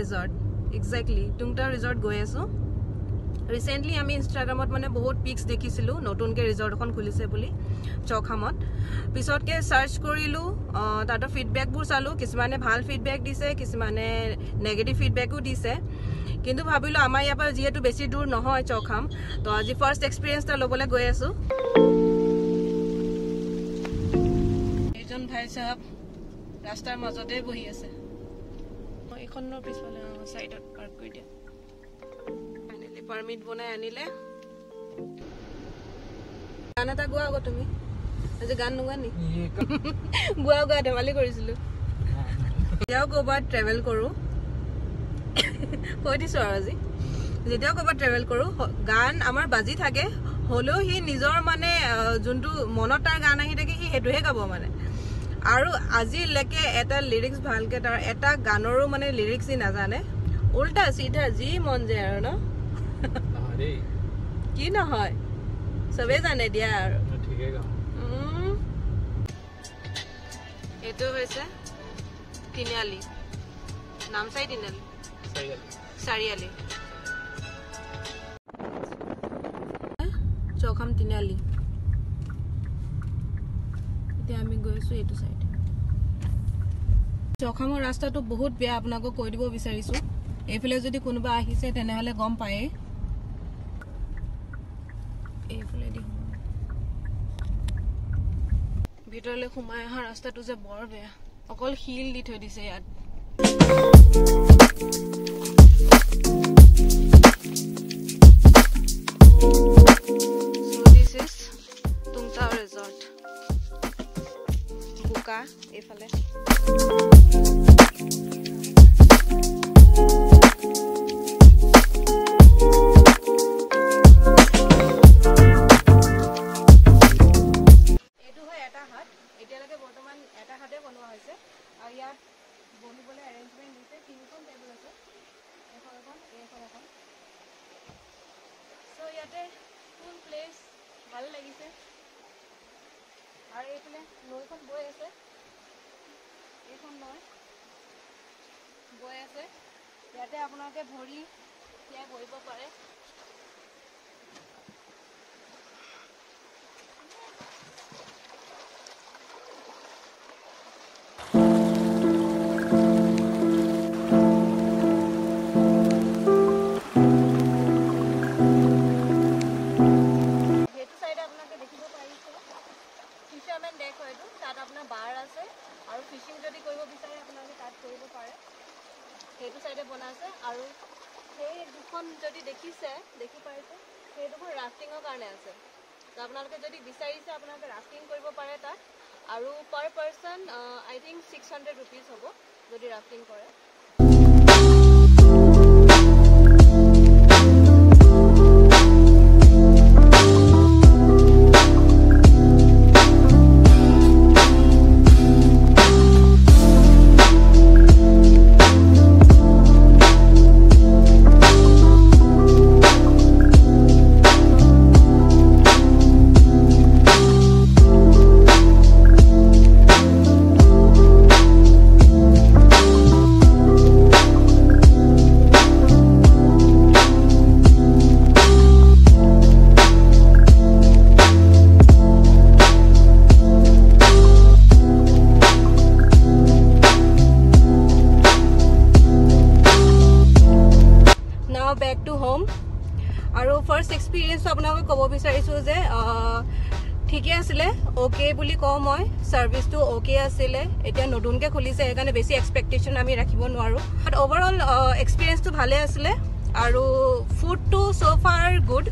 resort exactly টুংটাও resort গৈ আছো recently আমি ইনষ্টাগ্ৰামত মানে বহুত পিক্স দেখিছিলো নতুনকে ৰিজৰ্ট এখন খুলিছে বুলি চৌখামত পিছতকে সাৰ্চ কৰিলো তাতো ফিডব্যাকবোৰ চালো কিছুমানে ভাল ফিডব্যাক দিছে কিছুমানে নেগেটিভ ফিডব্যাকও দিছে কিন্তু ভাবিলো আমাৰ ইয়াৰ পৰা যেহেতু বেছি দূৰ নহয় চৌখাম তো আজি ফাৰ্স্ট এক্সপেৰিয়েন্স টা লবলৈ গৈ আছো এজন ভাই সাহেব ৰাস্তাৰ মাজতে বহি আছে এইখনৰ পিছফালে সাইডত পাৰ্ক কৰি দিয়া ফাইনালি পাৰমিট বনাই আনিলে গান এটা গোৱা আগত তুমি আজি গান নোগোৱা নি গোৱা ধেমালি কৰিছিলো যেতিয়াও ক'ৰবাত ট্ৰেভেল কৰো কৈ দিছো আৰু আজি যেতিয়াও ক'ৰবাত ট্ৰেভেল কৰো গান আমাৰ বাজি থাকে হলেও সি নিজৰ মানে যোনটো মনত তাৰ গান আহি থাকে সি হেতুহে গাব মানে আৰু আজিলৈকে এটা লিৰিক্স ভালকে তাৰ এটা গানৰো মানে লিৰিক্স ই নাজানে উল্টা সিধা যি মন যায় আৰু ন কি নহয় সবে জানে দিয়া আৰু ঠিকে গাও এটো হৈছে তিনিআলি নামচাই তিনিআলি চাৰিআলি চৌখাম তিনিআলি এতিয়া আমি গৈছো এইটো সাইড চৌখামৰ ৰাস্তাটো বহুত বেয়া আপোনাক কৈ দিব বিচাৰিছো এইফালে যদি কোনোবা আহিছে তেনেহলে গম পায় এইফালে দি ভিতৰলৈ সোমাই অহা ৰাস্তাটো যে বৰ বেয়া অকল হিল দি থৈ দিছে ইয়াত So this is Tungtao Resort বুকা এইফালে ভাল লাগিছে আৰু এইফালে নৈখন বৈ আছে এইখন নৈ বৈ আছে ইয়াতে আপোনালোকে ভৰি তিয়াই বহিব পাৰে সেইটো সাইডে বনাইছে আৰু সেই দুখন যদি দেখি পাইছে সেইটোখন ৰাফটিংৰ কাৰণে আছে তো আপোনালোকে যদি বিচাৰিছে আপোনালোকে ৰাফটিং কৰিব পাৰে তাত আৰু পাৰ পাৰ্সন আই থিংক 600 रुपीस হ'ব যদি ৰাফটিং কৰে back to home আৰু ফাৰ্স্ট এক্সপেৰিয়েন্স আপোনাক ক'ব বিচাৰিছো যে ঠিকে আছিল ওকে বুলি কও মই সাৰ্ভিসটো ওকে আছিল এতিয়া নতুনকে খুলিছে এখানে বেছি এক্সপেক্টেশন আমি ৰাখিব নোৱাৰো বাট ওভাৰঅল এক্সপেৰিয়েন্সটো ভালে আছিল আৰু ফুডটো সো ফাৰ গুড